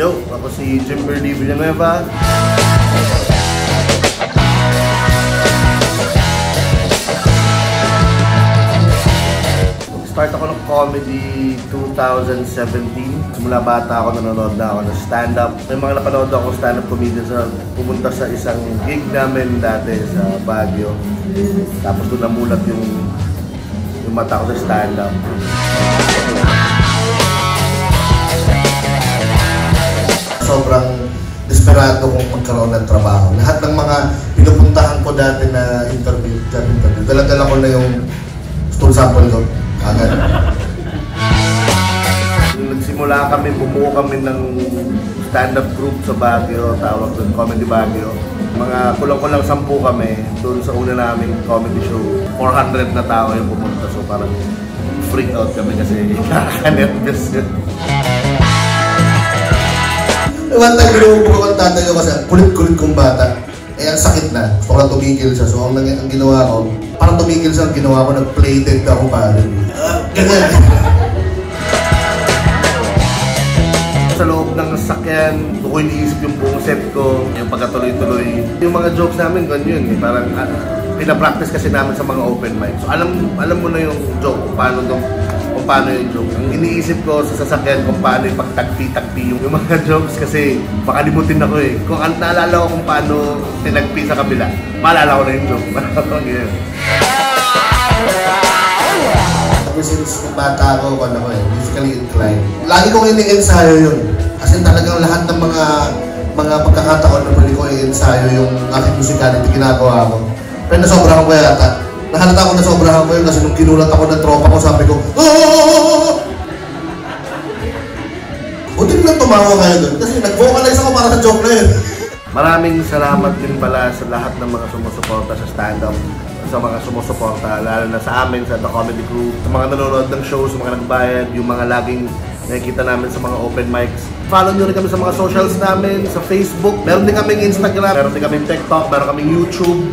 Yo, ako si Jimberly Villanueva. Start ako ng comedy 2017. Simula bata ako, nanonood na ako ng stand-up. May mga napanood ako stand-up comedians na pumunta sa isang gig namin dati sa Baguio. Tapos doon namulat yung mata ko sa stand-up. Sobrang desperado kong magkaroon ng trabaho. Lahat ng mga pinupuntahan ko dati na interview, dala-dala ko na yung school sample ko. Agad. Nagsimula kami, bumuo kami ng stand-up group sa Baguio, tawag doon, Comedy Baguio. Mga kulang-kulang 10 kami doon sa una naming comedy show. 400 na tao yung pumunta, so parang freak out kami kasi nakaka-nervous yun. One time, binubuko ko ang tatay ko kasi kulit-kulit kong bata. Eh, ang sakit na. Gusto ko lang tumigil siya. So, ang ginawa ko, parang tumigil siya, ang ginawa ko, nag-playdead ako pare. Ganyan. Sa loob ng sasakyan, doon ko iniisip yung buong set ko, yung pagkatuloy-tuloy. Yung mga jokes namin, ganyan eh. Parang pinapractice kasi namin sa mga open mic. So, alam mo na yung joke, kung paano yung joke. Ang iniisip ko sa sasakyan kung paano yung pagtagpi-tagpi yung mga jokes kasi makalimutin ako eh. Kung naalala ko kung paano tinagpi sa kabila, maalala ko na yung joke. Tapos since bata ako, musically inclined. Lagi kong ini-ensayo yun. Kasi talagang lahat ng mga pagkakataon na pwede ko i-ensayo yung aking musicality ginagawa ko. Pero nasobrahan ko yata. Nahalata ko na sobrahan ko yun kasi nung ginulat ako ng tropa ko, sabi ko, "Oh!" Buti lang tumawa kayo doon kasi nag-vocalize ako para sa joke na yun. Maraming salamat din pala sa lahat ng mga sumusuporta sa stand-up, sa mga sumusuporta, lalo na sa amin, sa The Comedy Crew, sa mga nanonood ng shows, sa mga nagbayad, yung mga laging nakikita namin sa mga open mics. Follow nyo rin kami sa mga socials namin, sa Facebook, meron din kaming Instagram, meron din kaming TikTok, meron kaming YouTube.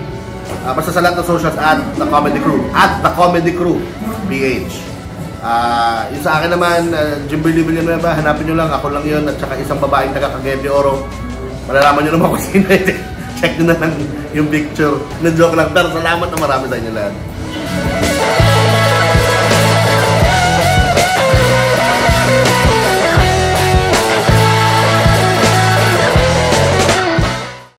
Basta sa lahat ng socials at The Comedy Crew. At The Comedy Crew PH. Yung sa akin naman, Jimberly Villanueva, hanapin nyo lang, ako lang yun. At saka isang babaeng taga Cagayan de Oro. Malalaman nyo naman kung sino yun. Check nyo na lang yung picture. Na joke lang. Pero salamat na marami sa inyo lahat.